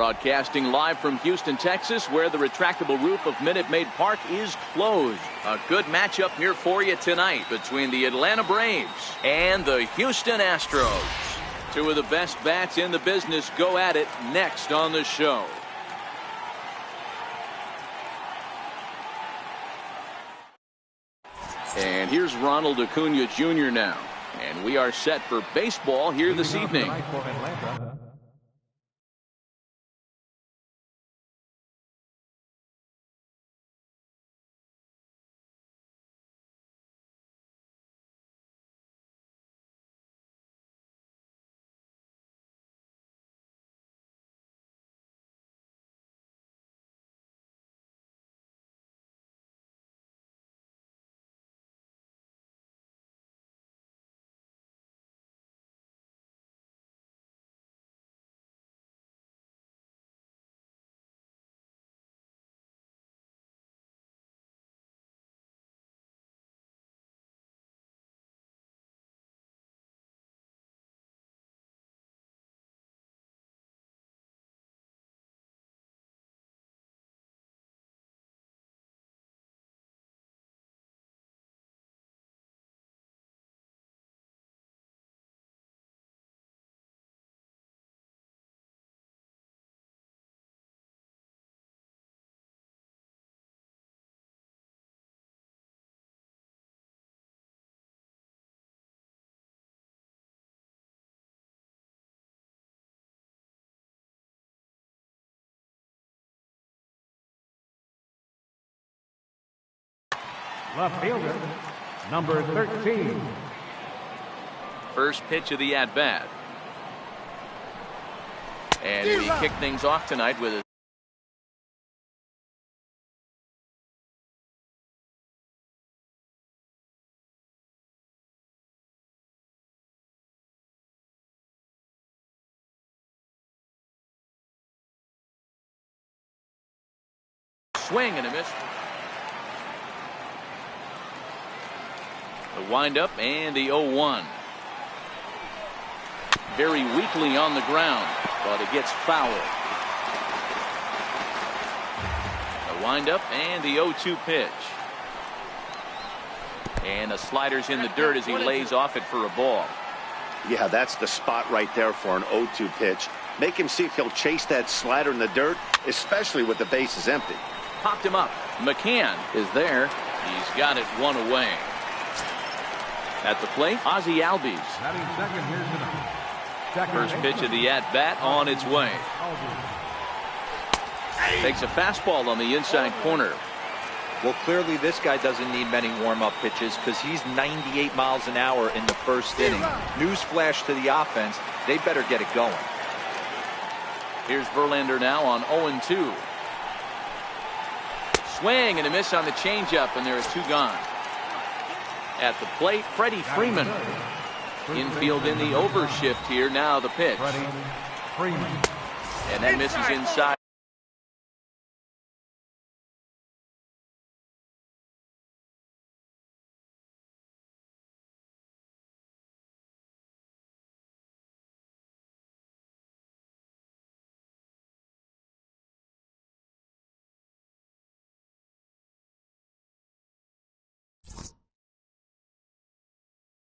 Broadcasting live from Houston, Texas, where the retractable roof of Minute Maid Park is closed. A good matchup here for you tonight between the Atlanta Braves and the Houston Astros. Two of the best bats in the business go at it next on the show. And here's Ronald Acuna Jr. now. And we are set for baseball here this evening. Left fielder, number 13. First pitch of the at-bat. And we kick things off tonight with a swing and a miss. The windup and the 0-1. Very weakly on the ground, but it gets fouled. The windup and the 0-2 pitch. And the slider's in the dirt as he lays off it for a ball. Yeah, that's the spot right there for an 0-2 pitch. Make him see if he'll chase that slider in the dirt, especially with the bases empty. Popped him up. McCann is there. He's got it one away. At the plate, Ozzie Albies. First pitch of the at-bat on its way. Takes a fastball on the inside corner. Well, clearly this guy doesn't need many warm-up pitches because he's 98 miles an hour in the first inning. Newsflash to the offense, they better get it going. Here's Verlander now on 0-2. Swing and a miss on the changeup, and there are two gone. At the plate, Freddie Freeman. Infield in the overshift here. Now the pitch. And that misses inside.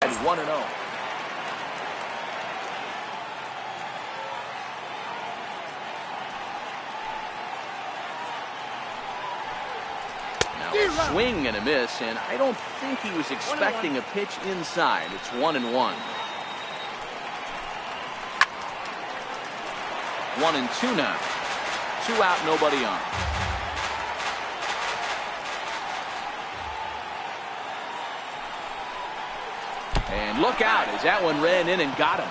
At 1-0. Now a swing and a miss, and I don't think he was expecting a pitch inside. It's 1-1. 1-2 now. 2 out, nobody on. And look out as that one ran in and got him.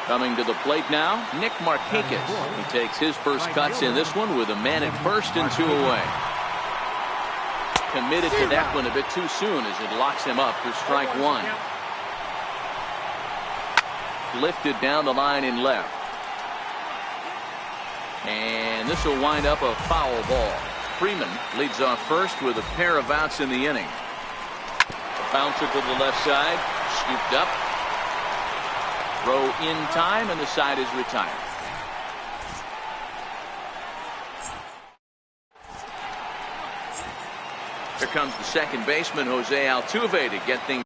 Coming to the plate now, Nick Markakis. He takes his first cuts in this one with a man at first and 2 away. Committed to that one a bit too soon as it locks him up for strike 1. Lifted down the line in left. And this will wind up a foul ball. Freeman leads off first with a pair of outs in the inning. Bouncer to the left side, scooped up. Throw in time, and the side is retired. Here comes the second baseman, Jose Altuve, to get things.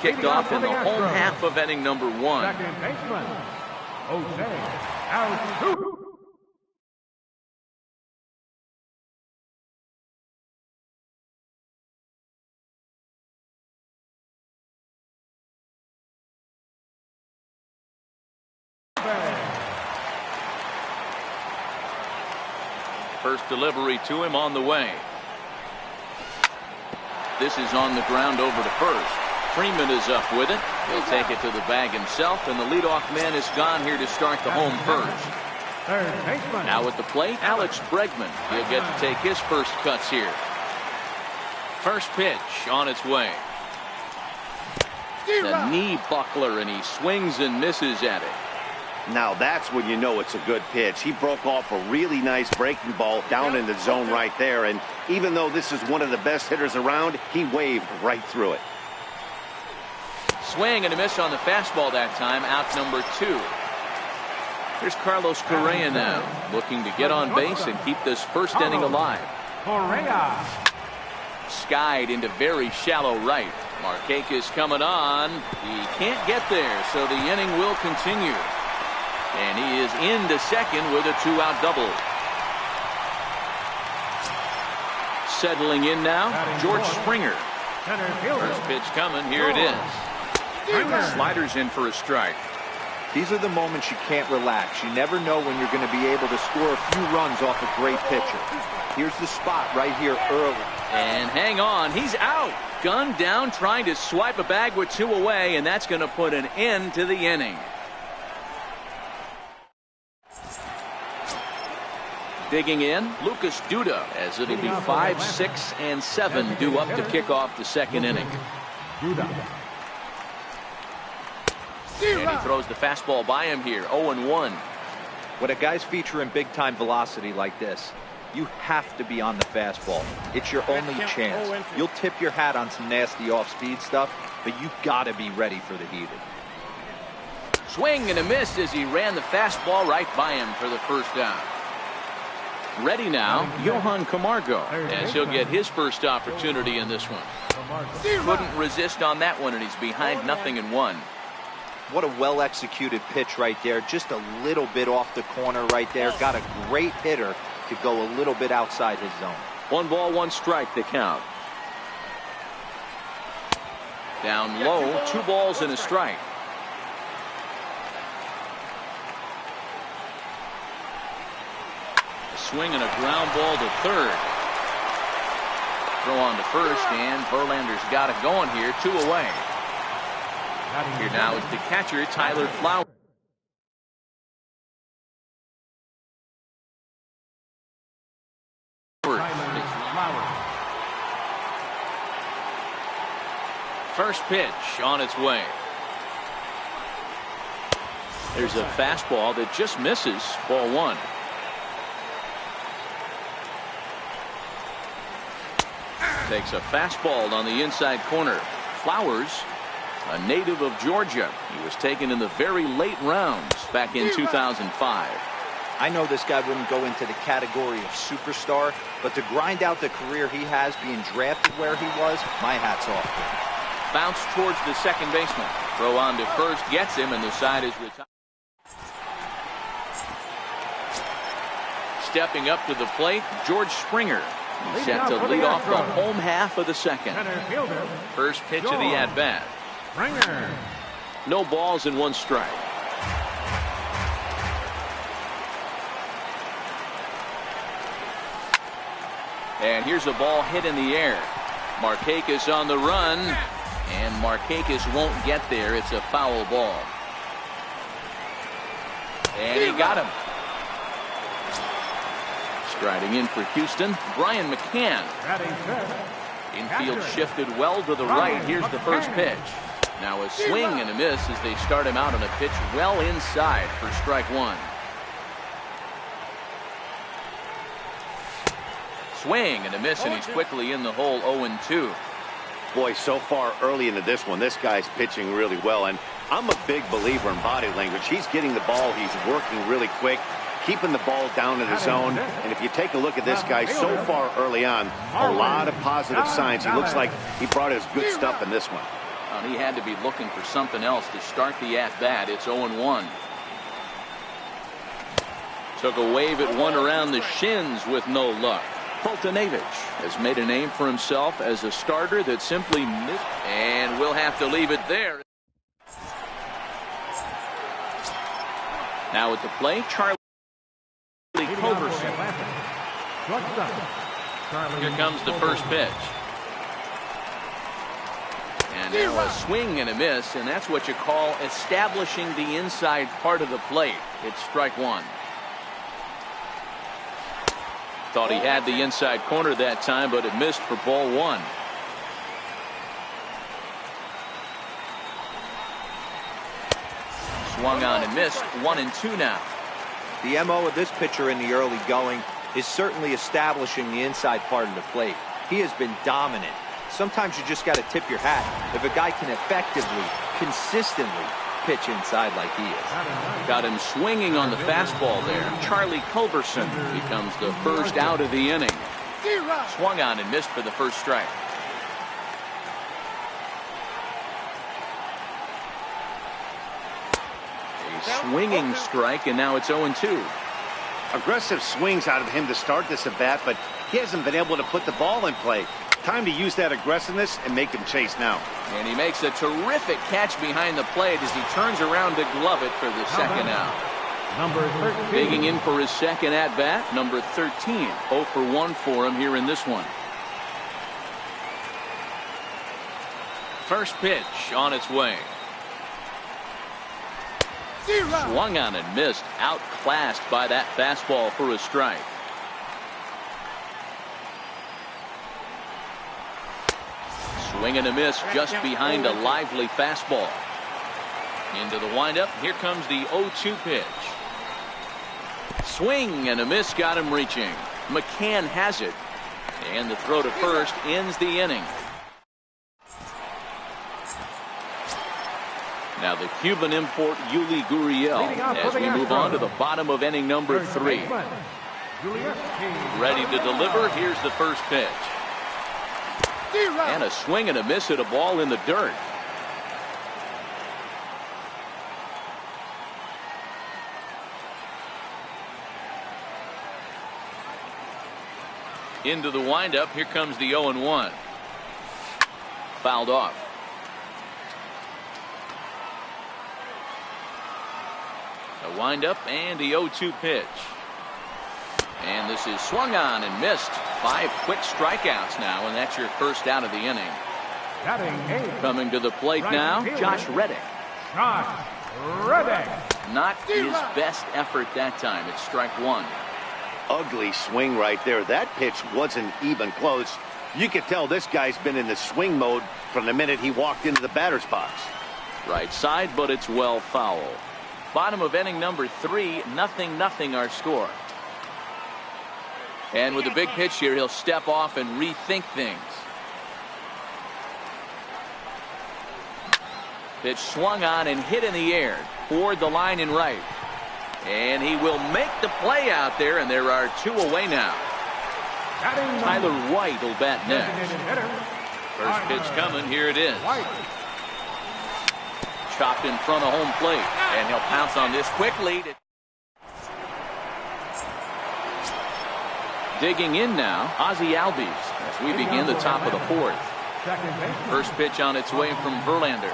Kicked off in the home half of inning number 1. Second baseman, Jose Altuve. First delivery to him on the way. This is on the ground over to first. Freeman is up with it. He'll take it to the bag himself, and the leadoff man is gone here to start the home first. Third baseman. Now at the plate, Alex Bregman. He'll get to take his first cuts here. First pitch on its way. The knee buckler, and he swings and misses at it. Now that's when you know it's a good pitch. He broke off a really nice breaking ball down in the zone right there, and even though this is one of the best hitters around, he waved right through it. Swing and a miss on the fastball that time, out number 2. Here's Carlos Correa now, looking to get on base and keep this first inning alive. Correa. Skied into very shallow right. Markakis coming on. He can't get there, so the inning will continue. And he is into second with a 2-out double. Settling in now, George Springer. First pitch coming. Here it is. Sliders in for a strike. These are the moments you can't relax. You never know when you're going to be able to score a few runs off a great pitcher. Here's the spot right here early. And hang on, he's out. Gunned down, trying to swipe a bag with 2 away, and that's going to put an end to the inning. Digging in, Lucas Duda, as it'll be 5, 6, and 7 due up to kick off the second inning. And he throws the fastball by him here, 0-1. When a guy's featuring big-time velocity like this, you have to be on the fastball. It's your only chance. You'll tip your hat on some nasty off-speed stuff, but you gotta be ready for the heater. Swing and a miss as he ran the fastball right by him for the first down. Ready now, Johan Camargo, as he'll get his first opportunity in this one. Couldn't resist on that one, and he's behind 0-1. What a well-executed pitch right there. Just a little bit off the corner right there. Got a great hitter to go a little bit outside his zone. 1 ball, 1 strike, the count. Down low, 2 balls and a strike. A swing and a ground ball to third. Throw on to first, and Verlander's got it going here, 2 away. Here now is the catcher, Tyler Flowers. First pitch on its way. There's a fastball that just misses, ball 1. Takes a fastball on the inside corner. Flowers, a native of Georgia. He was taken in the very late rounds back in 2005. I know this guy wouldn't go into the category of superstar, but to grind out the career he has being drafted where he was, my hat's off to him. Bounce towards the second baseman. Throw on to first, gets him, and the side is retired. Stepping up to the plate, George Springer. He's set to lead off the home half of the second. First pitch of the at-bat. No balls and 1 strike. And here's a ball hit in the air. Markakis on the run, and Markakis won't get there. It's a foul ball. And he got him. Striding in for Houston, Brian McCann. Infield shifted well to the right. Here's the first pitch. Now a swing and a miss as they start him out on a pitch well inside for strike 1. Swing and a miss, and he's quickly in the hole, 0-2. Boy, so far early into this one, this guy's pitching really well, and I'm a big believer in body language. He's getting the ball, he's working really quick, keeping the ball down in the zone, and if you take a look at this guy so far early on, a lot of positive signs. He looks like he brought his good stuff in this one. He had to be looking for something else to start the at-bat. It's 0-1. Took a wave at one around the shins with no luck. Fultonevich has made a name for himself as a starter that simply missed, and we'll have to leave it there. Now at the plate, Charlie Culberson. Here comes the first pitch. And now a swing and a miss, and that's what you call establishing the inside part of the plate. It's strike one. Thought he had the inside corner that time, but it missed for ball one. Swung on and missed. 1-2 now. The MO of this pitcher in the early going is certainly establishing the inside part of the plate. He has been dominant. Sometimes you just got to tip your hat if a guy can effectively, consistently pitch inside like he is. Got him swinging on the fastball there. Charlie Culberson becomes the first out of the inning. Swung on and missed for the first strike. A swinging strike, and now it's 0-2. Aggressive swings out of him to start this at bat, but he hasn't been able to put the ball in play. Time to use that aggressiveness and make him chase now. And he makes a terrific catch behind the plate as he turns around to glove it for the second out. Number 13. Digging in for his second at-bat, number 13. 0 for 1 for him here in this one. First pitch on its way. Swung on and missed. Outclassed by that fastball for a strike. Swing and a miss just behind a lively fastball. Into the windup. Here comes the 0-2 pitch. Swing and a miss got him reaching. McCann has it. And the throw to first ends the inning. Now the Cuban import Yuli Gurriel as we move on to the bottom of inning number 3. Ready to deliver. Here's the first pitch. And a swing and a miss at a ball in the dirt. Into the windup. Here comes the 0-1. Fouled off. A windup and the 0-2 pitch. And this is swung on and missed. 5 quick strikeouts now, and that's your first out of the inning. Coming to the plate now, Josh Reddick. Not his best effort that time. It's strike one. Ugly swing right there. That pitch wasn't even close. You could tell this guy's been in the swing mode from the minute he walked into the batter's box. Right side, but it's well foul. Bottom of inning number 3, 0-0 our score. And with a big pitch here, he'll step off and rethink things. Pitch swung on and hit in the air toward the line and right. And he will make the play out there, and there are 2 away now. Tyler White will bat next. First pitch coming. Here it is. Chopped in front of home plate, and he'll pounce on this quickly. Digging in now, Ozzie Albies as we begin the top of the 4th. First pitch on its way from Verlander.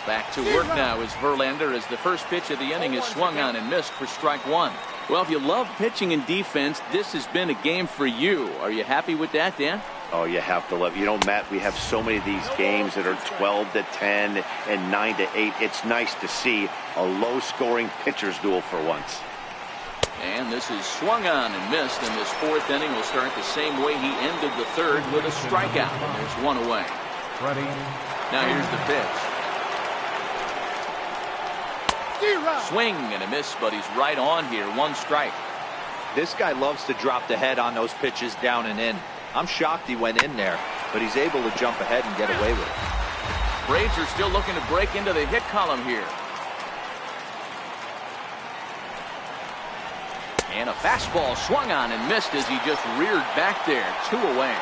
Back to work now is Verlander as the first pitch of the inning is swung on and missed for strike one. Well, if you love pitching and defense, this has been a game for you. Are you happy with that, Dan? Oh, you have to love. You know, Matt, we have so many of these games that are 12-10 and 9-8. It's nice to see a low-scoring pitcher's duel for once. And this is swung on and missed, and this 4th inning will start the same way he ended the 3rd with a strikeout. There's 1 away. Ready. Now here's the pitch. Swing and a miss, but he's right on here. 1 strike. This guy loves to drop the head on those pitches down and in. I'm shocked he went in there. but he's able to jump ahead and get away with it. Braves are still looking to break into the hit column here. And a fastball swung on and missed as he just reared back there. 2 away.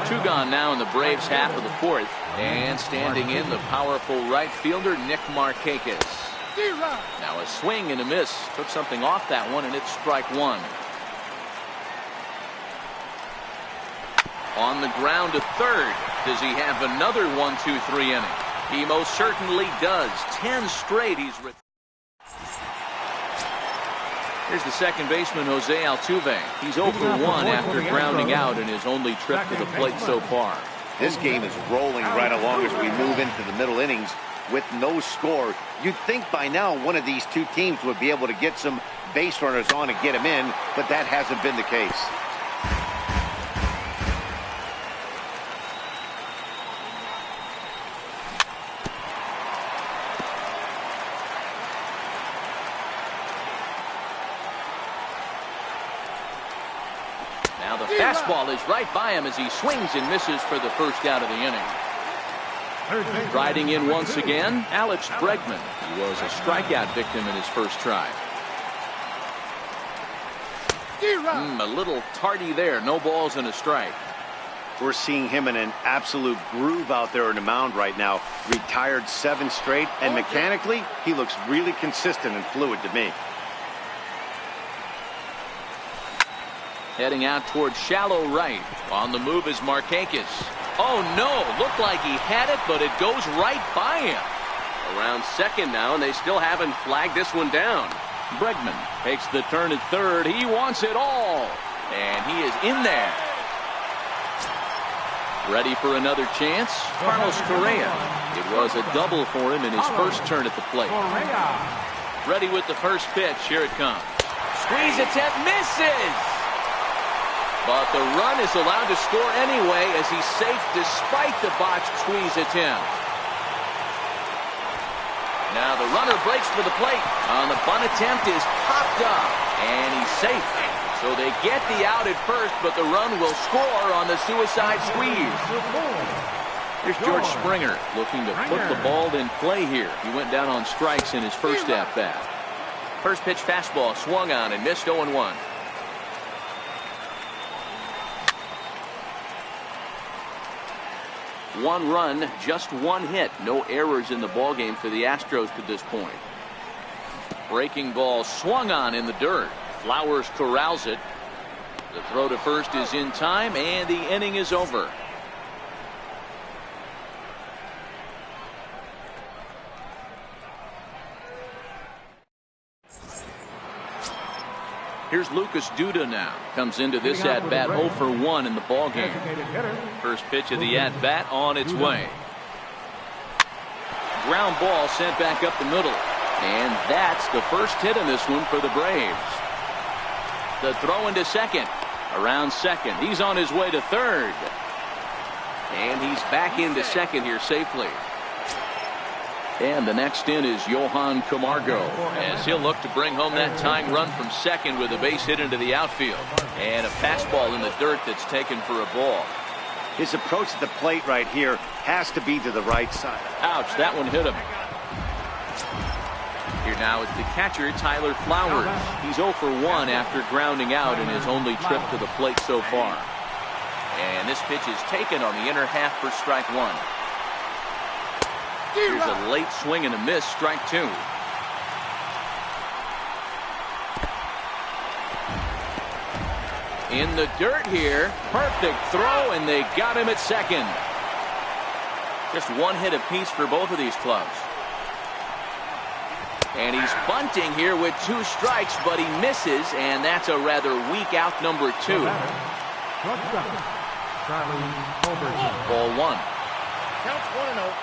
Two gone now in the Braves half of the fourth. And standing in, the powerful right fielder, Nick Markakis. Now a swing and a miss. Took something off that one, and it's strike one. On the ground to third. Does he have another 1-2-3 inning? He most certainly does. 10 straight he's retired. Here's the second baseman, Jose Altuve. He's 0 for 1 after grounding out in his only trip to the plate so far. This game is rolling right along as we move into the middle innings with no score. You'd think by now one of these two teams would be able to get some base runners on and get them in, but that hasn't been the case. Now the fastball is right by him as he swings and misses for the first out of the inning. Riding in once again, Alex Bregman. He was a strikeout victim in his first try. A little tardy there. No balls and a strike. We're seeing him in an absolute groove out there on the mound right now. Retired 7 straight, and mechanically, he looks really consistent and fluid to me. Heading out towards shallow right. On the move is Markakis. Oh no, looked like he had it, but it goes right by him. Around second now, and they still haven't flagged this one down. Bregman takes the turn at third. He wants it all, and he is in there. Ready for another chance? Carlos Correa. It was a double for him in his first turn at the plate. Ready with the first pitch. Here it comes. Squeeze attempt, misses. But the run is allowed to score anyway as he's safe despite the botched squeeze attempt. Now the runner breaks for the plate. On the bunt attempt is popped up, and he's safe. So they get the out at first, but the run will score on the suicide squeeze. Here's George Springer looking to put the ball in play here. He went down on strikes in his first at-bat. First pitch fastball swung on and missed 0-1. One run, just one hit. No errors in the ballgame for the Astros to this point. Breaking ball swung on in the dirt. Flowers corrals it. The throw to first is in time, and the inning is over. Here's Lucas Duda now. Comes into this at-bat 0 for 1 in the ballgame. First pitch of the at-bat on its way. Ground ball sent back up the middle. And that's the first hit in this one for the Braves. The throw into second. Around second. He's on his way to third. And he's back into second here safely. And the next in is Johan Camargo, as he'll look to bring home that tying run from second with a base hit into the outfield. And a fastball in the dirt that's taken for a ball. His approach at the plate right here has to be to the right side. Ouch, that one hit him. Here now is the catcher, Tyler Flowers. He's 0 for 1 after grounding out in his only trip to the plate so far. And this pitch is taken on the inner half for strike one. Here's a late swing and a miss, strike two. In the dirt here, perfect throw, and they got him at second. Just one hit apiece for both of these clubs. And he's bunting here with 2 strikes, but he misses, and that's a rather weak out number 2. Ball 1. Counts 1-0.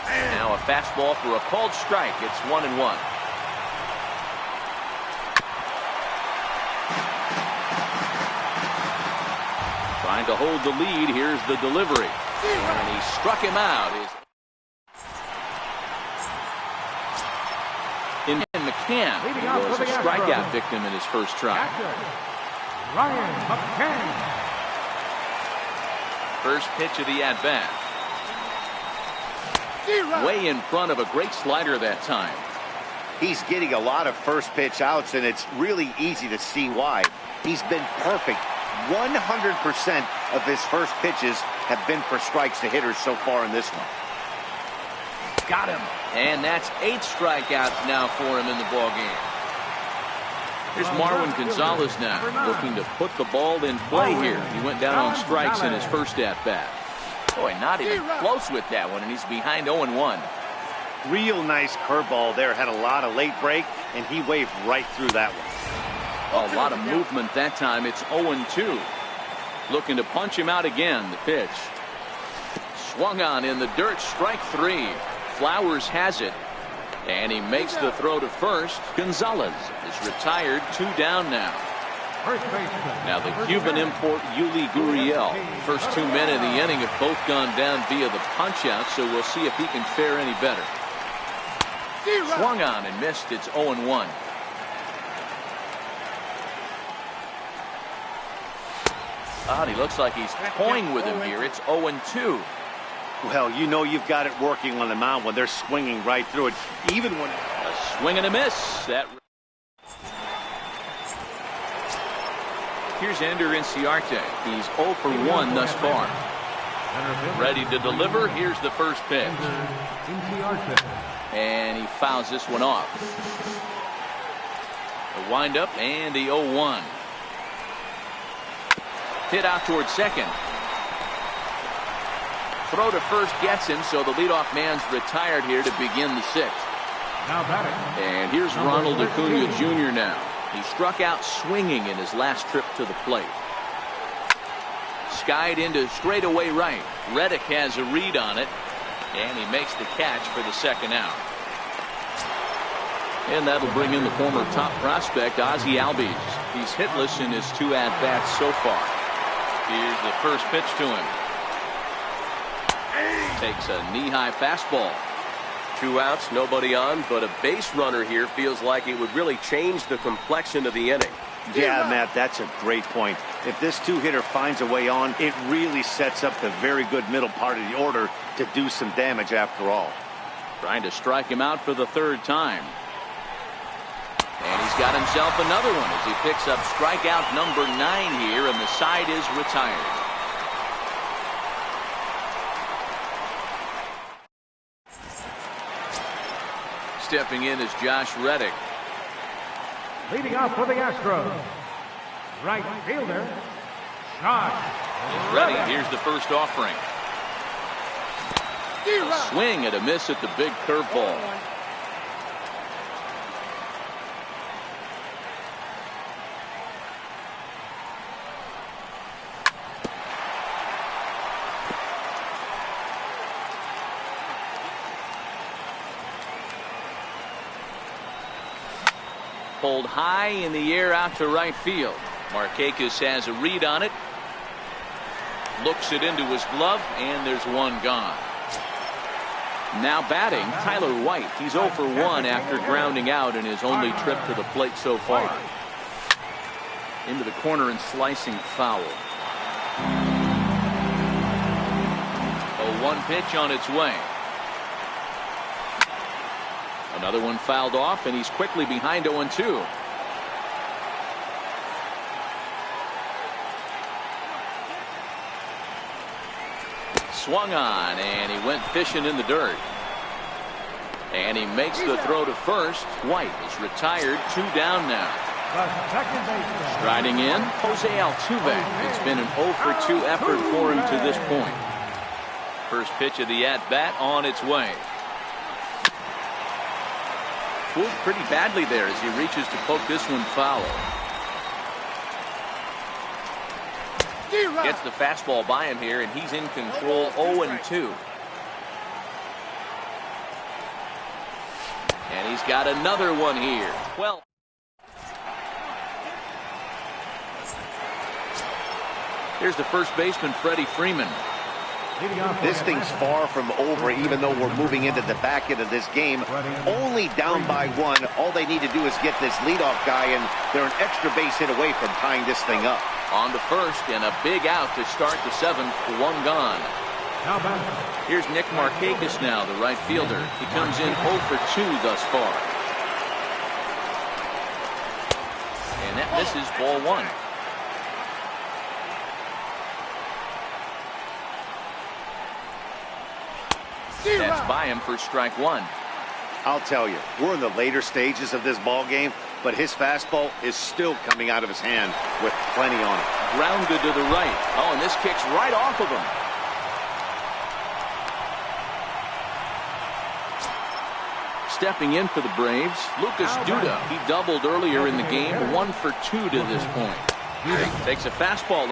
Now a fastball for a called strike. It's 1-1. Trying to hold the lead. Here's the delivery. And he struck him out. In McCann, he was a strikeout victim in his first try. Ryan McCann. First pitch of the at-bat. Way in front of a great slider that time. He's getting a lot of first pitch outs, and it's really easy to see why. He's been perfect. 100% of his first pitches have been for strikes to hitters so far in this one. Got him. And that's 8 strikeouts now for him in the ballgame. Here's Marwin Gonzalez now, looking to put the ball in play here. He went down on strikes in his first at-bat. Boy, not even close with that one, and he's behind 0-1. Real nice curveball there. Had a lot of late break, and he waved right through that one. A lot of movement that time. It's 0-2. Looking to punch him out again. The pitch. Swung on in the dirt. Strike 3. Flowers has it. And he makes the throw to first. Gonzalez is retired. 2 down now. Now the Cuban import Yuli Gurriel. First 2 men in the inning have both gone down via the punch-out, so we'll see if he can fare any better. Swung on and missed. It's 0-1. He looks like he's toying with him here. It's 0-2. Well, you know you've got it working on the mound when they're swinging right through it. Even when a swing and a miss. Here's Ender Inciarte. He's 0 for 1 thus far. Ready to deliver. Here's the first pitch. And he fouls this one off. The windup and the 0-1. Hit out towards second. Throw to first gets him, so the leadoff man's retired here to begin the 6th. And here's Ronald Acuna Jr. now. He struck out swinging in his last trip to the plate. Skied into straightaway right. Reddick has a read on it, and he makes the catch for the 2nd out. And that'll bring in the former top prospect, Ozzie Albies. He's hitless in his 2 at-bats so far. Here's the first pitch to him. Takes a knee-high fastball. 2 outs, nobody on, but a base runner here feels like it would really change the complexion of the inning. Yeah, Matt, that's a great point. If this 2-hitter finds a way on, it really sets up the very good middle part of the order to do some damage after all. Trying to strike him out for the 3rd time. And he's got himself another one as he picks up strikeout number 9 here, and the side is retired. Stepping in is Josh Reddick. Leading off for the Astros, right fielder, Josh He's ready. Here's the first offering. A swing and a miss at the big curveball. Pulled high in the air out to right field. Markakis has a read on it. Looks it into his glove, and there's one gone. Now batting, Tyler White. He's 0 for 1 after grounding out in his only trip to the plate so far. Into the corner and slicing foul. 0-1 pitch on its way. Another one fouled off, and he's quickly behind 0-2. Swung on, and he went fishing in the dirt. And he makes the throw to first. White is retired. 2 down now. Striding in, Jose Altuve. It's been an 0 for 2 effort for him to this point. First pitch of the at-bat on its way. Pulled pretty badly there as he reaches to poke this one foul. Gets the fastball by him here, and he's in control. 0-2. And he's got another one here. 12. Here's the first baseman, Freddie Freeman. This thing's far from over, even though we're moving into the back end of this game. Only down by 1. All they need to do is get this leadoff guy, and they're an extra base hit away from tying this thing up. On to first, and a big out to start the 7th. 1 gone. Here's Nick Markakis now, the right fielder. He comes in 0 for 2 thus far. And that misses, ball 1. That's by him for strike 1. I'll tell you, we're in the later stages of this ball game, but his fastball is still coming out of his hand with plenty on it. Grounded to the right. Oh, and this kicks right off of him. Stepping in for the Braves, Lucas Duda. He doubled earlier in the game, 1 for 2 to this point. He takes a fastball.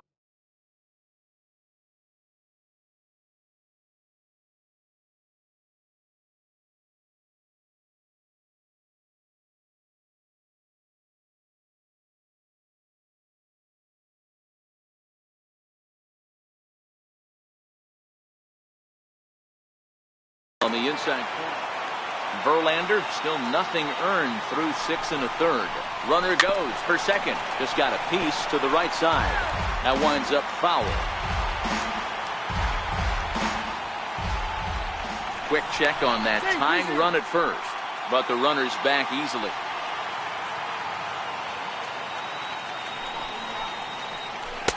On the inside corner. Verlander still nothing earned through 6 1/3. Runner goes for second. Just got a piece to the right side. That winds up foul. Quick check on that tying run at first, but the runner's back easily.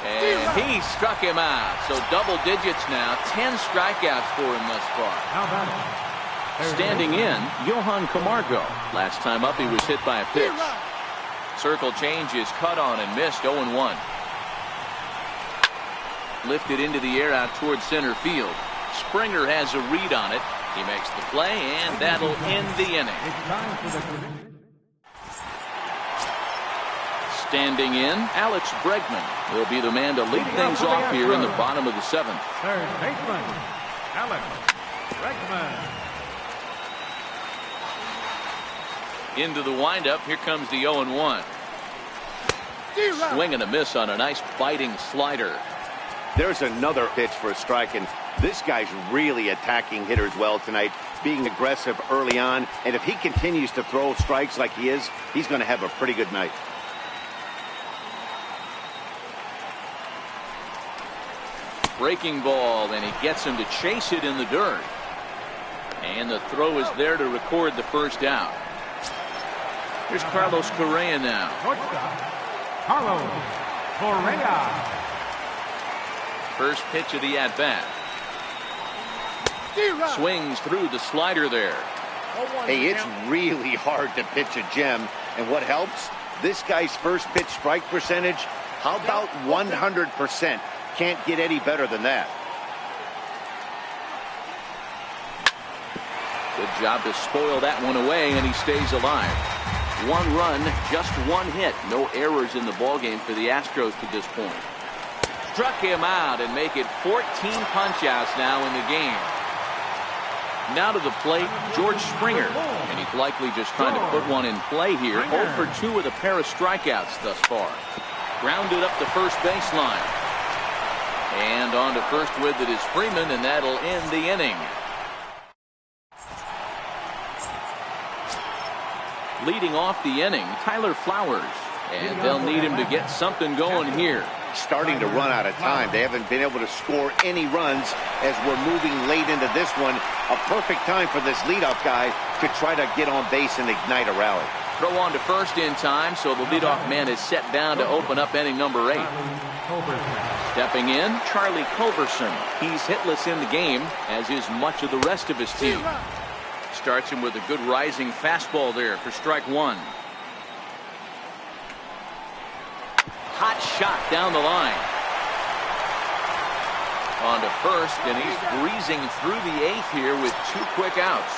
And he struck him out. So double digits now. 10 strikeouts for him thus far. Standing in, Johan Camargo. Last time up, he was hit by a pitch. Circle change is cut on and missed. 0-1. Lifted into the air out towards center field. Springer has a read on it. He makes the play, and that'll end the inning. Standing in, Alex Bregman will be the man to lead things off here in the bottom of the 7th. Third baseman, Alex Bregman. Into the windup, here comes the 0-1. Swing and a miss on a nice biting slider. There's another pitch for a strike, and this guy's really attacking hitters well tonight, being aggressive early on, and if he continues to throw strikes like he is, he's going to have a pretty good night. Breaking ball, and he gets him to chase it in the dirt. And the throw is there to record the first out. Here's Carlos Correa now. Carlos Correa. First pitch of the at-bat. Swings through the slider there. Hey, it's really hard to pitch a gem, and what helps? This guy's first pitch strike percentage, how about 100%? Can't get any better than that. Good job to spoil that one away, and he stays alive. 1 run, just 1 hit. No errors in the ballgame for the Astros to this point. Struck him out and make it 14 punch-outs now in the game. Now to the plate, George Springer. And he's likely just trying to put one in play here. 0 for 2 with a pair of strikeouts thus far. Grounded up the first baseline. And on to first with it is Freeman, and that'll end the inning. Leading off the inning, Tyler Flowers. And they'll need him to get something going here. Starting to run out of time. They haven't been able to score any runs as we're moving late into this one. A perfect time for this leadoff guy to try to get on base and ignite a rally. Throw on to first in time, so the leadoff man is set down to open up inning number 8. Stepping in, Charlie Culberson. He's hitless in the game, as is much of the rest of his team. Starts him with a good rising fastball there for strike 1. Hot shot down the line. On to first, and he's breezing through the 8th here with 2 quick outs.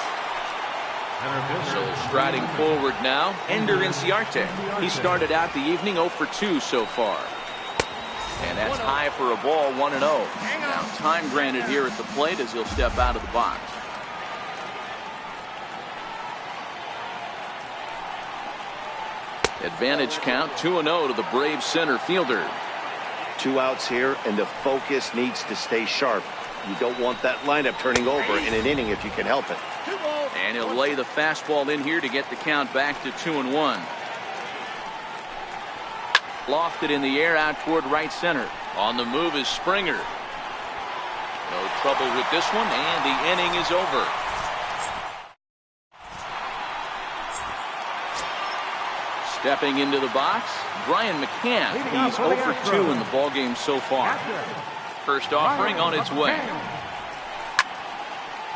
So striding forward now, Ender Inciarte. He started out the evening 0 for 2 so far. And that's high for a ball, 1-0. Now time granted here at the plate as he'll step out of the box. Advantage count, 2-0 to the Braves center fielder. 2 outs here, and the focus needs to stay sharp. You don't want that lineup turning over in an inning if you can help it. And he'll lay the fastball in here to get the count back to 2-1. Lofted in the air out toward right center. On the move is Springer. No trouble with this one, and the inning is over. Stepping into the box, Brian McCann. He's 0 for 2 in the ballgame so far. First offering on its way.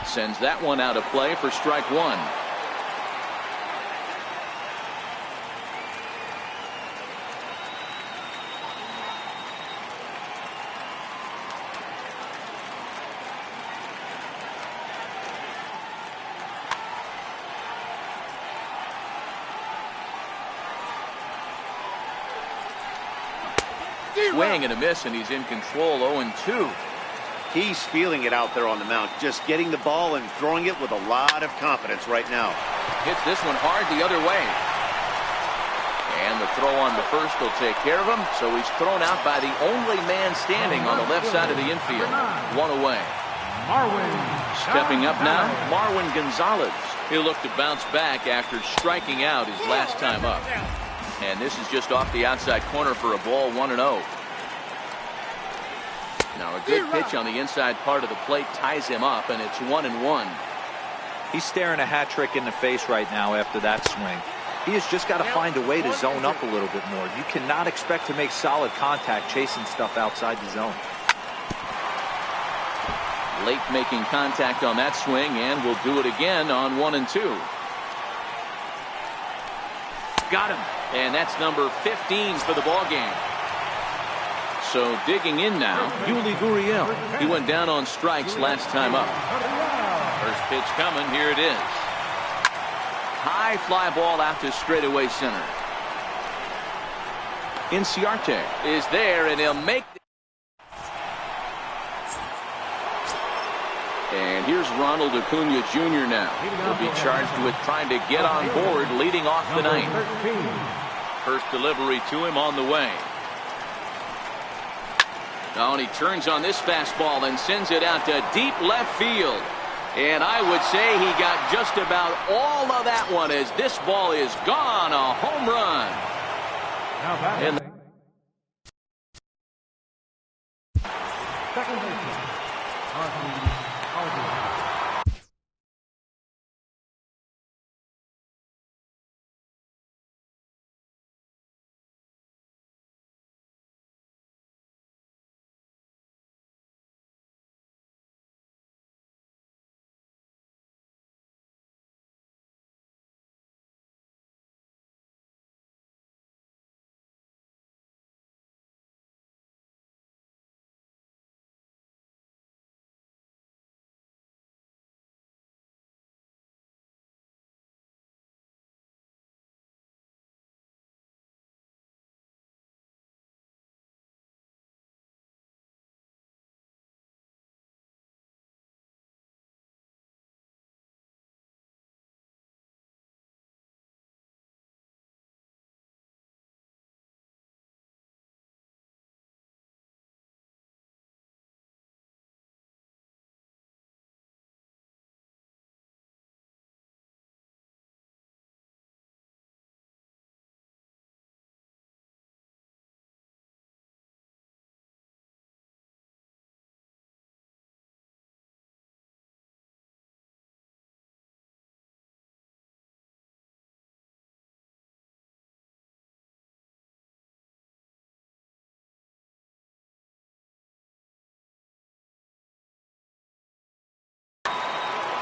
Sends that one out of play for strike one. Swing and a miss, and he's in control. 0-2. He's feeling it out there on the mound, just getting the ball and throwing it with a lot of confidence right now. Hits this one hard the other way. And the throw on the first will take care of him, so he's thrown out by the only man standing on the left side of the infield. One away. Stepping up now, Marwin Gonzalez. He'll look to bounce back after striking out his last time up. And this is just off the outside corner for a ball, 1-0. Now a good pitch on the inside part of the plate ties him up, and it's 1-1. He's staring a hat trick in the face right now after that swing. He has just got to find a way to zone up a little bit more. You cannot expect to make solid contact chasing stuff outside the zone. Late making contact on that swing, and will do it again on 1-2. Got him, and that's number 15 for the ball game. So digging in now, Yuli Gurriel. He went down on strikes last time up. First pitch coming, here it is. High fly ball out to straightaway center. Inciarte is there, and he'll make. And here's Ronald Acuna Jr. now. He'll be charged with trying to get on board, leading off the ninth. First delivery to him on the way. Now, and he turns on this fastball and sends it out to deep left field. And I would say he got just about all of that one as this ball is gone. A home run. And second baseman,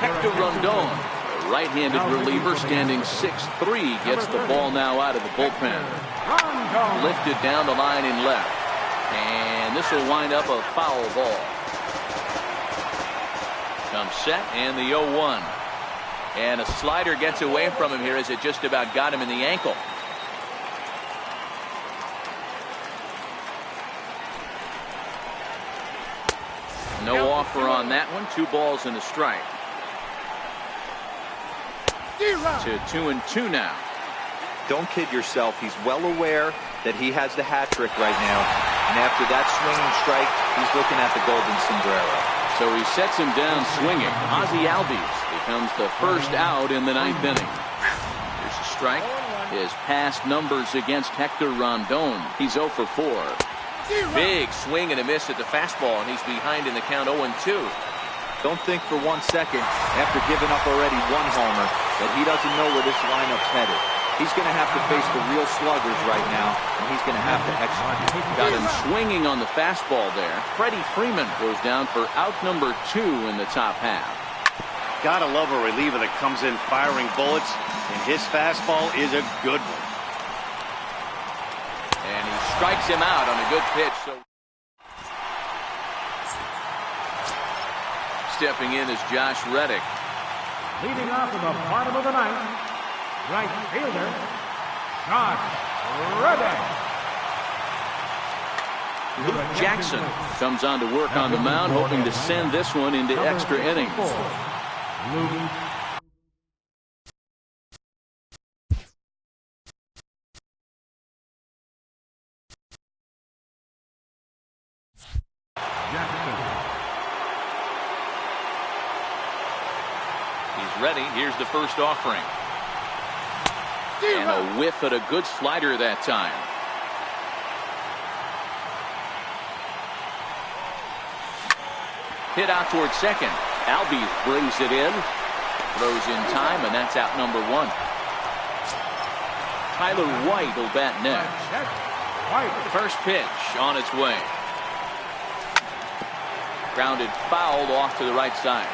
Hector Rondon, a right-handed reliever standing 6'3", gets the ball now out of the bullpen. Lifted down the line in left. And this will wind up a foul ball. Comes set, and the 0-1. And a slider gets away from him here as it just about got him in the ankle. No offer on that one. 2 balls and a strike. To 2-2 now. Don't kid yourself. He's well aware that he has the hat trick right now. And after that swinging strike, he's looking at the golden sombrero. So he sets him down swinging. Ozzie Albies becomes the first out in the 9th inning. Here's a strike. His past numbers against Hector Rondon. He's 0 for 4. Big swing and a miss at the fastball, and he's behind in the count 0-2. Don't think for 1 second, after giving up already 1 homer, that he doesn't know where this lineup's headed. He's going to have to face the real sluggers right now, and he's going to have to execute. Got him swinging on the fastball there. Freddie Freeman goes down for out number 2 in the top half. Gotta love a reliever that comes in firing bullets, and his fastball is a good one. And he strikes him out on a good pitch. So stepping in is Josh Reddick. Leading off in the bottom of the 9th, right fielder, Josh Reddick. Luke Jackson comes on to work on the mound, hoping to send this one into extra innings. Luke Jackson. He's ready. Here's the first offering. And a whiff at a good slider that time. Hit out towards second. Albies brings it in. Throws in time, and that's out number 1. Tyler White will bat next. First pitch on its way. Grounded fouled off to the right side.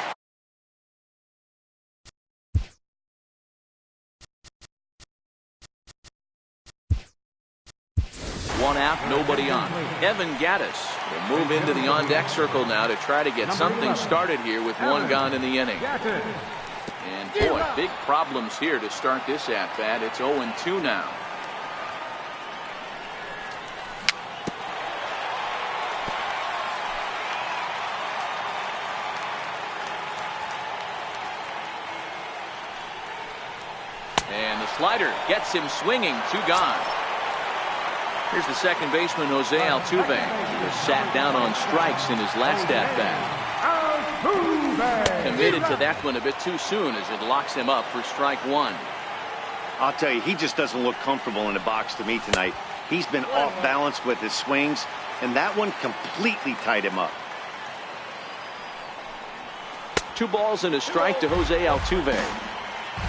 One out, nobody on. Evan Gaddis will move into the on-deck circle now to try to get something started here with 1 gone in the inning. And boy, big problems here to start this at-bat. It's 0-2 now. And the slider gets him swinging. 2 gone. Here's the second baseman, Jose Altuve, who was sat down on strikes in his last at-bat. Committed to that one a bit too soon as it locks him up for strike 1. I'll tell you, he just doesn't look comfortable in the box to me tonight. He's been off balance with his swings, and that one completely tied him up. 2 balls and a strike to Jose Altuve.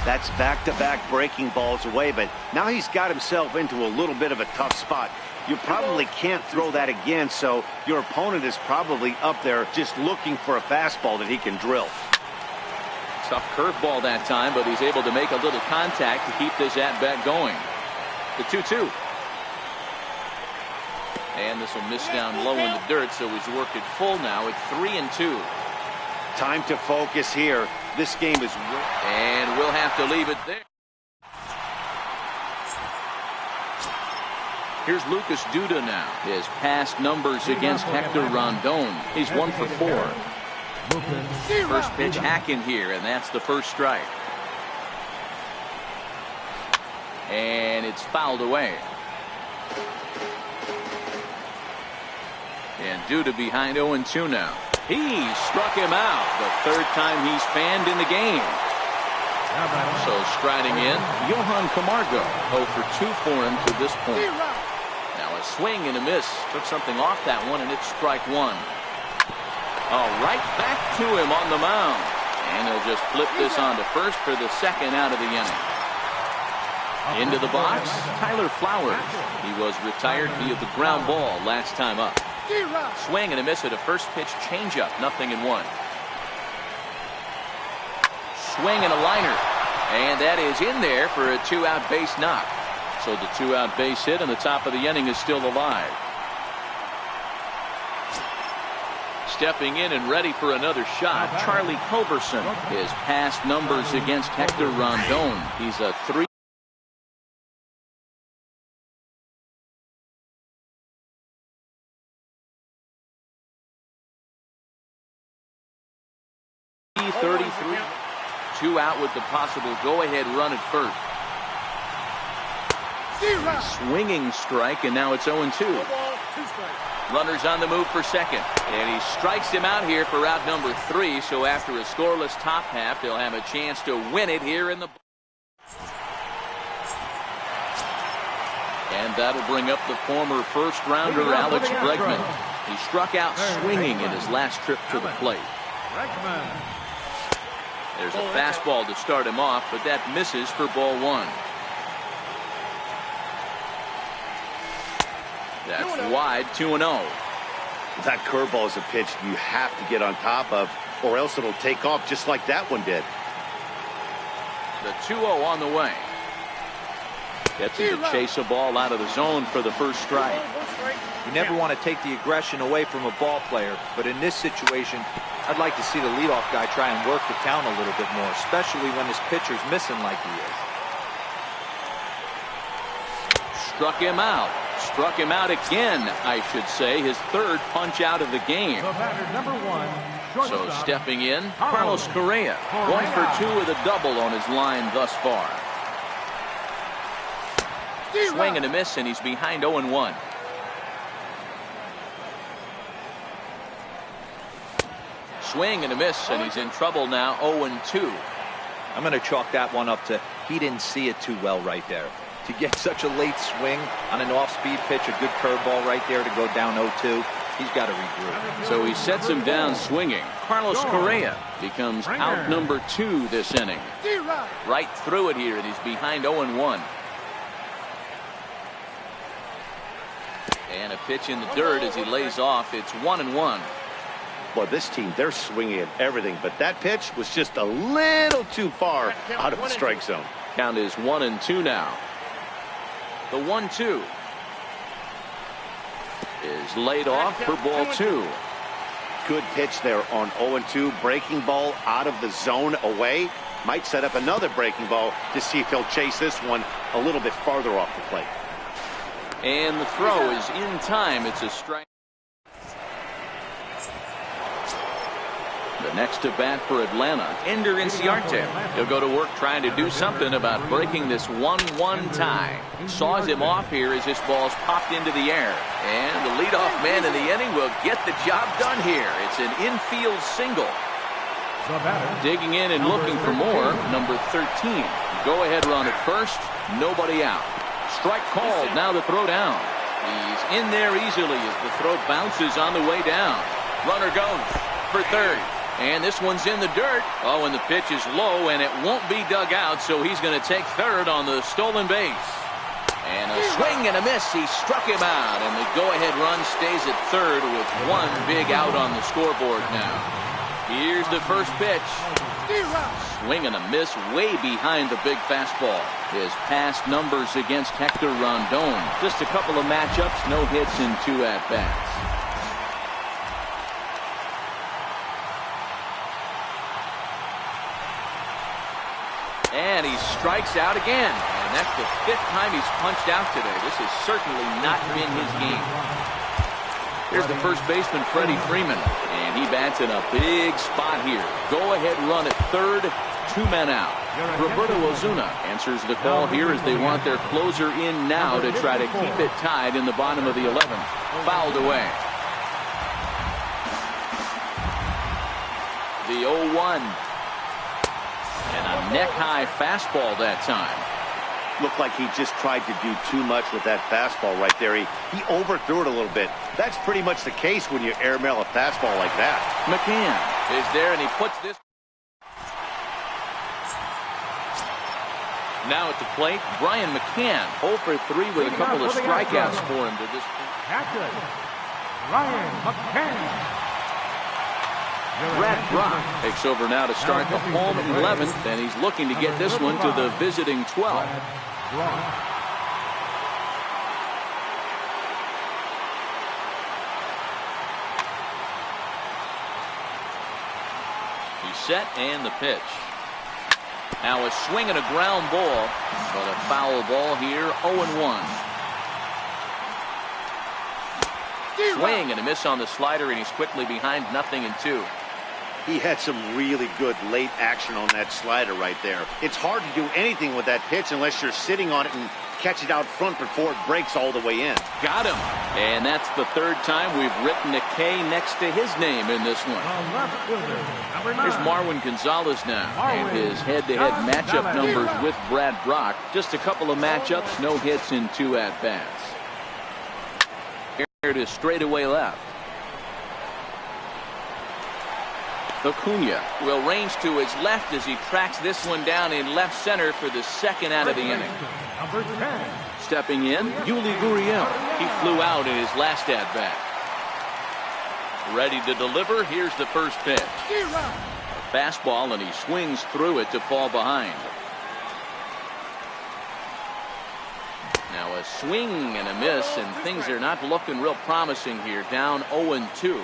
That's back-to-back breaking balls away, but now he's got himself into a little bit of a tough spot. You probably can't throw that again, so your opponent is probably up there just looking for a fastball that he can drill. Tough curveball that time, but he's able to make a little contact to keep this at-bat going. The 2-2. And this will miss down low in the dirt, so he's worked it full now at 3-2. Time to focus here. This game is... And we'll have to leave it there. Here's Lucas Duda now. His past numbers against Hector Rondon. He's 1 for 4. First pitch hacking here, and that's the first strike. And it's fouled away. And Duda behind 0-2 now. He struck him out the 3rd time he's fanned in the game. So striding in, Johan Camargo. 0 for 2 for him to this point. Now a swing and a miss. Took something off that one, and it's strike 1. Oh, right back to him on the mound. And he'll just flip this on to first for the 2nd out of the inning. Into the box, Tyler Flowers. He was retired via the ground ball last time up. Swing and a miss at a first pitch changeup. 0-1. Swing and a liner. And that is in there for a 2-out base knock. So the 2-out base hit and the top of the inning is still alive. Stepping in and ready for another shot, Charlie Culberson. His past numbers against Hector Rondon. He's a 3. .33. 2 out with the possible go-ahead run at first. Swinging strike, and now it's 0-2. Runners on the move for second. And he strikes him out here for out number 3. So after a scoreless top half, they'll have a chance to win it here in the... And that'll bring up the former first-rounder Alex Bregman. He struck out swinging in his last trip to the plate. There's a fastball to start him off, but that misses for ball 1. That's wide, 2-0. That curveball is a pitch you have to get on top of, or else it'll take off just like that one did. The 2-0 on the way. Gets him to chase a ball out of the zone for the first strike. You never want to take the aggression away from a ball player, but in this situation, I'd like to see the leadoff guy try and work the count a little bit more, especially when this pitcher's missing like he is. Struck him out. Struck him out again, I should say. His third punch out of the game. So stepping in, Carlos Correa. 1 for 2 with a double on his line thus far. Swing and a miss, and he's behind 0-1. Swing and a miss, and he's in trouble now, 0-2. I'm going to chalk that one up to he didn't see it too well right there. To get such a late swing on an off-speed pitch, a good curveball right there to go down 0-2, he's got to regroup. So he sets him down swinging. Carlos Correa becomes out number 2 this inning. Right through it here, and he's behind 0-1. And a pitch in the dirt as he lays off. It's 1-1. Well, this team, they're swinging at everything, but that pitch was just a little too far out of the strike zone. Count is 1-2 now. The 1-2 is laid off for ball 2. Good pitch there on 0-2. Breaking ball out of the zone away. Might set up another breaking ball to see if he'll chase this one a little bit farther off the plate. And the throw is in time. It's a strike. The next to bat for Atlanta, Ender Inciarte. He'll go to work trying to do something about breaking this 1-1 tie. Saws him off here as this ball's popped into the air. And the leadoff man in the inning will get the job done here. It's an infield single. Digging in and looking for more, number 13. Go-ahead run at first, nobody out. Strike called, now the throw down. He's in there easily as the throw bounces on the way down. Runner goes for third. And this one's in the dirt. Oh, and the pitch is low, and it won't be dug out, so he's going to take third on the stolen base. And a swing and a miss. He struck him out, and the go-ahead run stays at third with one big out on the scoreboard now. Here's the first pitch. Swing and a miss way behind the big fastball. His past numbers against Hector Rondon. Just a couple of matchups, no hits in 2 at-bats. And he strikes out again. And that's the 5th time he's punched out today. This has certainly not been his game. Here's the first baseman, Freddie Freeman. And he bats in a big spot here. Go-ahead run at third, 2 men out. Roberto Ozuna answers the call here as they want their closer in now to try to keep it tied in the bottom of the 11th. Fouled away. The 0-1. And a neck-high fastball that time. Looked like he just tried to do too much with that fastball right there. He overthrew it a little bit. That's pretty much the case when you airmail a fastball like that. McCann is there, and he puts this. Now at the plate, Brian McCann, 0 for 3 with a couple of strikeouts for him to this point. Captain, Brian McCann. Brad Brock takes over now to start the home 11th, and he's looking to get this one to the visiting 12th. He's set, and the pitch. Now a swing and a ground ball, but a foul ball here, 0-1. Swing and a miss on the slider, and he's quickly behind 0-2. He had some really good late action on that slider right there. It's hard to do anything with that pitch unless you're sitting on it and catch it out front before it breaks all the way in. Got him. And that's the third time we've written a K next to his name in this one. Here's Marwin Gonzalez now. And his head-to-head matchup numbers with Brad Brock. Just a couple of matchups, no hits in 2 at-bats. Here to straightaway left. Acuna will range to his left as he tracks this one down in left center for the second out of the inning. Stepping in, Yuli Gurriel. He flew out in his last at-bat. Ready to deliver. Here's the first pitch. A fastball, and he swings through it to fall behind. Now a swing and a miss, and things are not looking real promising here. Down 0-2.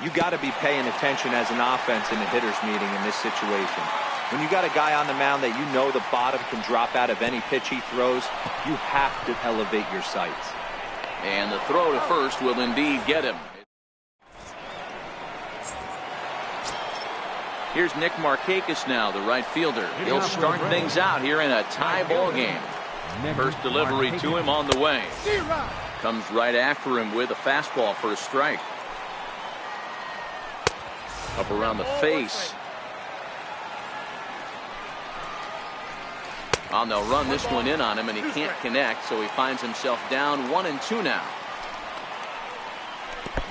You got to be paying attention as an offense in the hitter's meeting in this situation. When you got a guy on the mound that you know the bottom can drop out of any pitch he throws, you have to elevate your sights. And the throw to first will indeed get him. Here's Nick Markakis now, the right fielder. He'll start things out here in a tie ball game. First delivery to him on the way. Comes right after him with a fastball for a strike. Up around the face. Well, they'll run this one in on him, and he can't connect, so he finds himself down 1-2 now.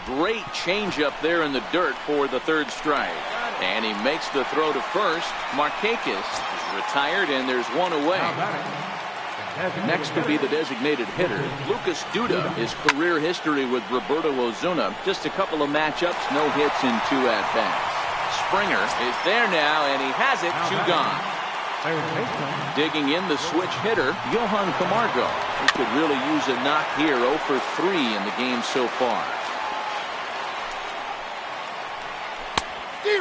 Great changeup there in the dirt for the third strike. And he makes the throw to first. Markakis is retired, and there's one away. Next will be the designated hitter, Lucas Duda. His career history with Roberto Ozuna, just a couple of matchups, no hits in 2 at-bats. Springer is there now, and he has it, 2 gone. Digging in the switch hitter, Johan Camargo. He could really use a knock here, 0 for 3 in the game so far.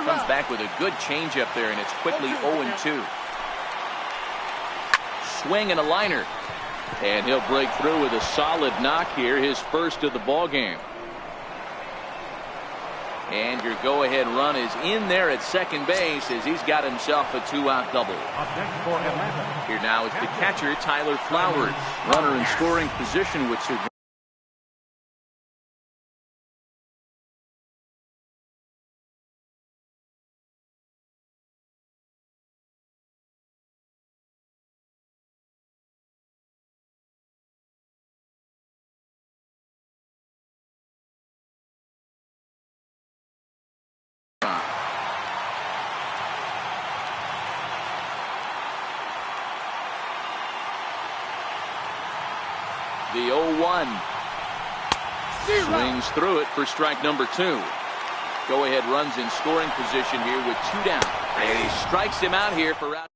Comes back with a good changeup there, and it's quickly 0-2. Swing and a liner, and he'll break through with a solid knock here, his first of the ball game. And your go-ahead run is in there at second base as he's got himself a 2-out double. Here now is the catcher, Tyler Flowers. Runner in scoring position with Sir. The 0-1. Swings through it for strike number 2. Go-ahead runs in scoring position here with 2 down. And he strikes him out here for out.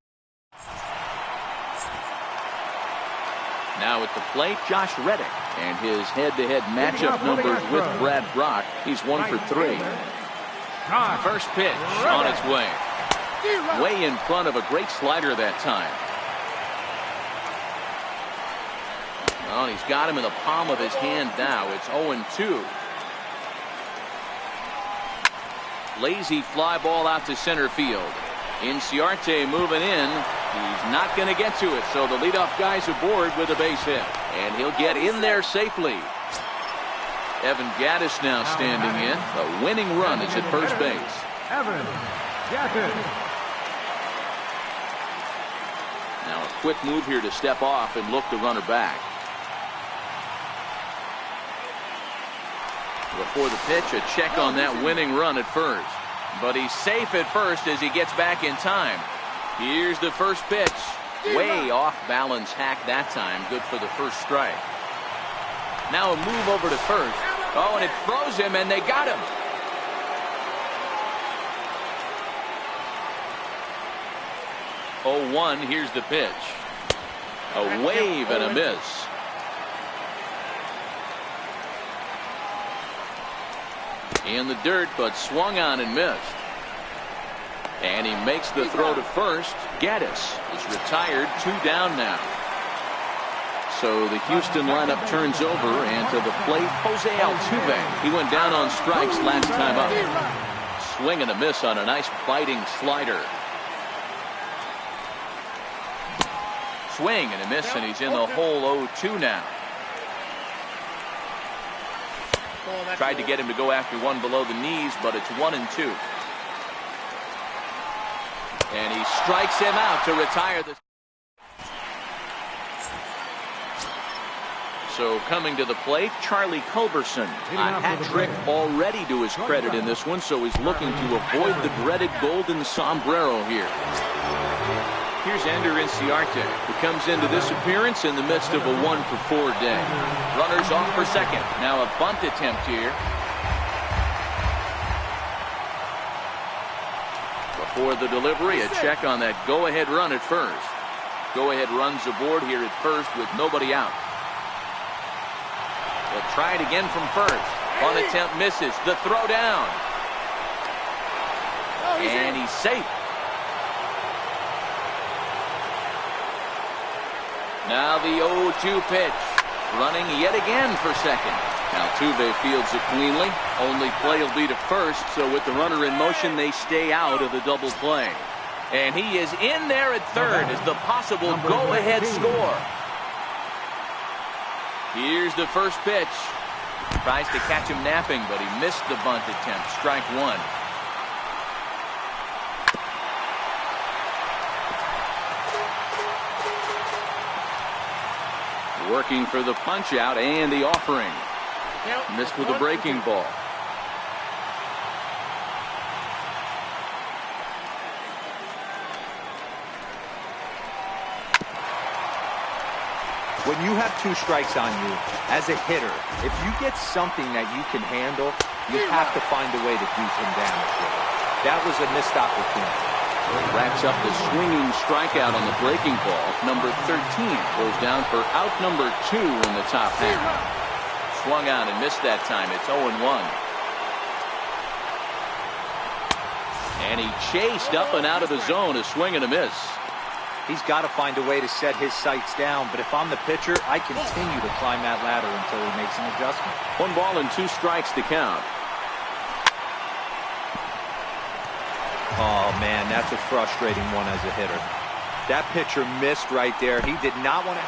Now at the plate, Josh Reddick. And his head-to-head matchup numbers with Brad Brock. He's 1 for 3. First pitch on its way. Way in front of a great slider that time. Well, he's got him in the palm of his hand now. It's 0-2. Lazy fly ball out to center field. Inciarte moving in. He's not going to get to it, so the leadoff guy's aboard with a base hit. And he'll get in there safely. Evan Gattis now standing in. A winning run is at first base. Evan Gattis. Now a quick move here to step off and look the runner back. Before the pitch, a check on that winning run at first. But he's safe at first as he gets back in time. Here's the first pitch. Way off balance hack that time. Good for the first strike. Now a move over to first. Oh, and it froze him, and they got him. Oh, 1. Here's the pitch. A wave and a miss. In the dirt, but swung on and missed. And he makes the throw to first. Gattis is retired, 2 down now. So the Houston lineup turns over, and to the plate, Jose Altuve. He went down on strikes last time up. swing and a miss on a nice biting slider. Swing and a miss, and he's in the hole 0-2 now. Tried to get him to go after one below the knees, but it's 1-2. And he strikes him out to retire the. So coming to the plate, Charlie Culberson. A hat trick already to his credit in this one, so he's looking to avoid the dreaded golden sombrero here. Here's Ender Inciarte, who comes into this appearance in the midst of a 1-for-4 day. Runners off for second. Now a bunt attempt here. Before the delivery, a check on that go-ahead run at first. Go-ahead runs aboard here at first with nobody out. They'll try it again from first. Bunt attempt misses. The throw down. And he's safe. Now the 0-2 pitch. Running yet again for second. Altuve fields it cleanly. Only play will be to first, so with the runner in motion, they stay out of the double play. And he is in there at third as the possible go-ahead score. Here's the first pitch. Tries to catch him napping, but he missed the bunt attempt. Strike one. Working for the punch out and the offering. Missed with a breaking ball. When you have 2 strikes on you, as a hitter, if you get something that you can handle, you have to find a way to do some damage with it. That was a missed opportunity. Racks up the swinging strikeout on the breaking ball. Number 13 goes down for out number 2 in the top half. Swung out and missed that time. It's 0-1. And he chased up and out of the zone, a swing and a miss. He's got to find a way to set his sights down, but if I'm the pitcher, I continue to climb that ladder until he makes an adjustment. 1 ball and 2 strikes to count. Oh, man, that's a frustrating one as a hitter. That pitcher missed right there. He did not want to.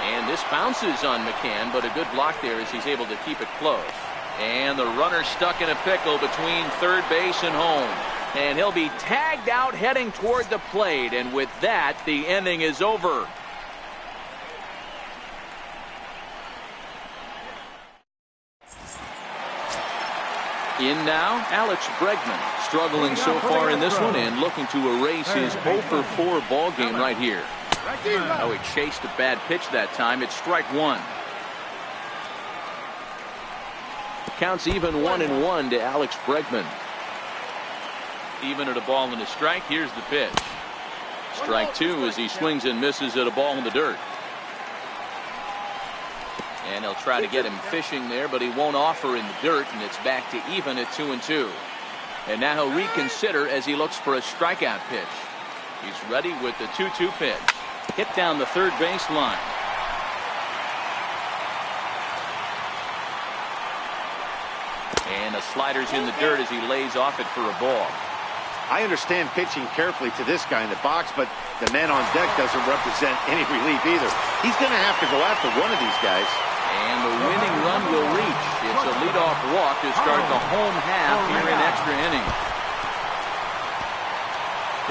And this bounces on McCann, but a good block there as he's able to keep it close. And the runner stuck in a pickle between third base and home. And he'll be tagged out heading toward the plate. And with that, the inning is over. In now, Alex Bregman, struggling so far in this one and looking to erase his 0-for-4 ball game right here. Oh, he chased a bad pitch that time. It's strike one. Counts even 1-1 to Alex Bregman. Even at a ball and a strike. Here's the pitch. Strike two as he swings and misses at a ball in the dirt. And he'll try to get him fishing there, but he won't offer in the dirt, and it's back to even at 2-2. And now he'll reconsider as he looks for a strikeout pitch. He's ready with the 2-2 pitch. Hit down the third base line. And the slider's in the dirt as he lays off it for a ball. I understand pitching carefully to this guy in the box, but the man on deck doesn't represent any relief either. He's going to have to go after one of these guys. And the winning run will reach. It's a leadoff walk to start the home half here in extra innings.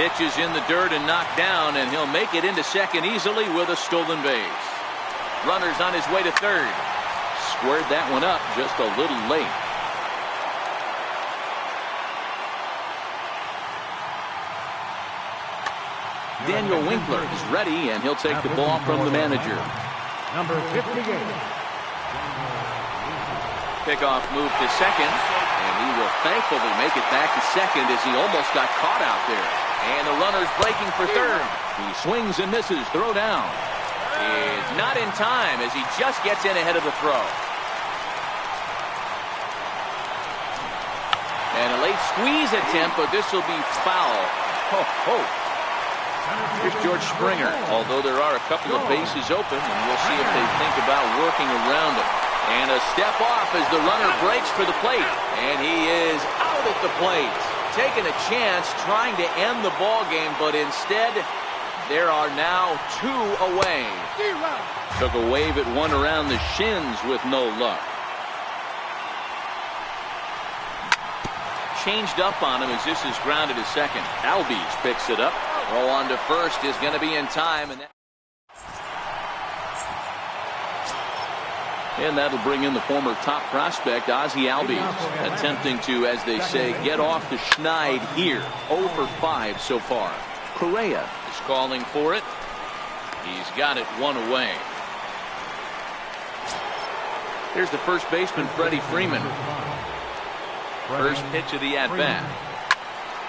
Pitch is in the dirt and knocked down, and he'll make it into second easily with a stolen base. Runner's on his way to third. Squared that one up just a little late. Daniel Winkler is ready, and he'll take the ball from the manager. Number 58. Pickoff move to second, and he will thankfully make it back to second as he almost got caught out there. And the runner's breaking for third. He swings and misses. Throw down. Is not in time as he just gets in ahead of the throw. And a late squeeze attempt, but this will be foul. Ho, ho. Here's George Springer, although there are a couple of bases open, and we'll see if they think about working around it. And a step off as the runner breaks for the plate. And he is out at the plate. taking a chance trying to end the ball game, but instead there are now 2 away. Took a wave at one around the shins with no luck. Changed up on him as this is grounded to second. Albies picks it up. Throw on to first is going to be in time. And that'll bring in the former top prospect, Ozzie Albies, attempting to, as they say, get off the schneid here. 0 for 5 so far. Correa is calling for it. He's got it 1 away. Here's the first baseman, Freddie Freeman. First pitch of the at-bat.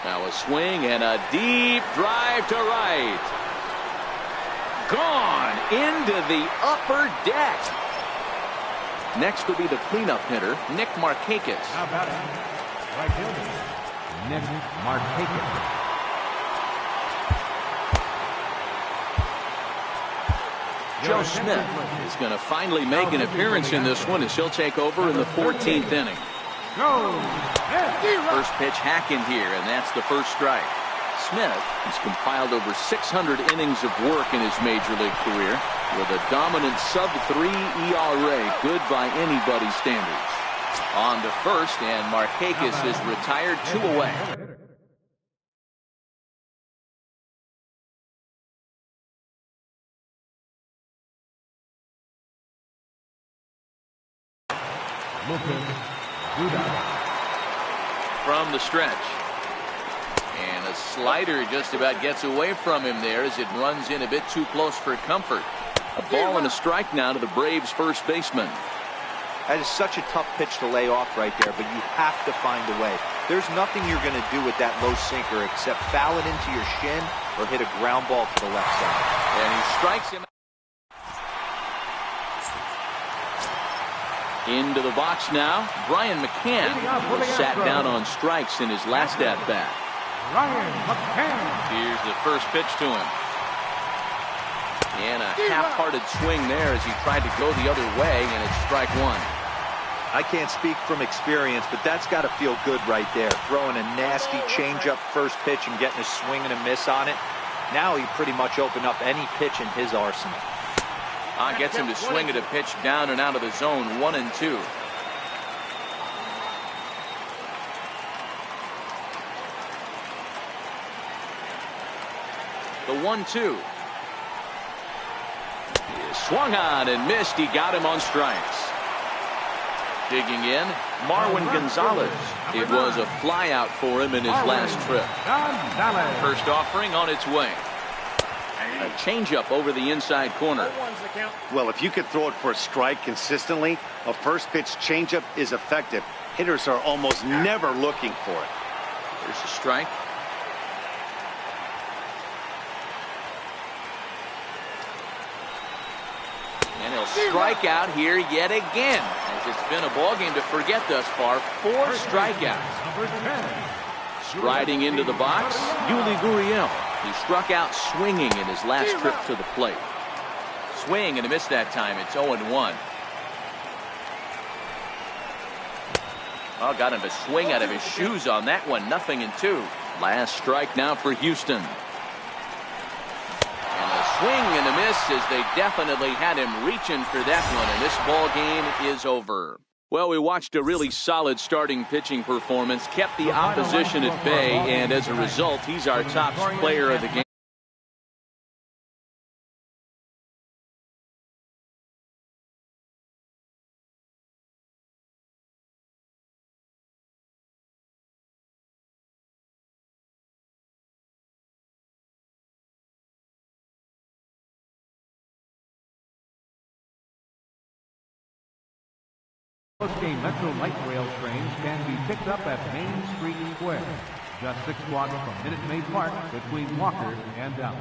Now a swing and a deep drive to right. Gone into the upper deck. Next will be the cleanup hitter, Nick Markakis. How about it? Right fielder, Nick Markakis. Joe Smith is going to finally make an appearance in this one as he'll take over in the 14th inning. First pitch hack in here, and that's the first strike. Smith has compiled over 600 innings of work in his major league career with a dominant sub-3 ERA, good by anybody's standards. On to first, and Markakis is retired 2 away. From the stretch. And a slider just about gets away from him there as it runs in a bit too close for comfort. A ball and a strike now to the Braves first baseman. That is such a tough pitch to lay off right there, but you have to find a way. There's nothing you're going to do with that low sinker except foul it into your shin or hit a ground ball to the left side. And he strikes him. Into the box now, Brian McCann sat down on strikes in his last at-bat. Here's the first pitch to him. And a half-hearted swing there as he tried to go the other way, and it's strike 1. I can't speak from experience, but that's got to feel good right there. Throwing a nasty changeup first pitch and getting a swing and a miss on it. Now he pretty much opened up any pitch in his arsenal. Gets him to swing at a pitch down and out of the zone, 1-2. The 1-2. He swung on and missed. He got him on strikes. Digging in, Marwin Gonzalez. It was a flyout for him in his last trip. First offering on its way. A changeup over the inside corner. Well, if you could throw it for a strike consistently, a first pitch changeup is effective. Hitters are almost never looking for it. There's a strike. And he'll strike out here yet again, as it's been a ball game to forget thus far. 4 strikeouts. Striding into the box, Yuli Gurriel. He struck out swinging in his last trip to the plate. Swing and a miss that time. It's 0-1. Well, got him to swing out of his shoes on that one. 0-2. Last strike now for Houston. And a swing and a miss as they definitely had him reaching for that one. And this ball game is over. Well, we watched a really solid starting pitching performance, kept the opposition at bay, and as a result, he's our top player of the game. Postgame Metro Light Rail trains can be picked up at Main Street Square, just 6 blocks from Minute Maid Park between Walker and Dallas.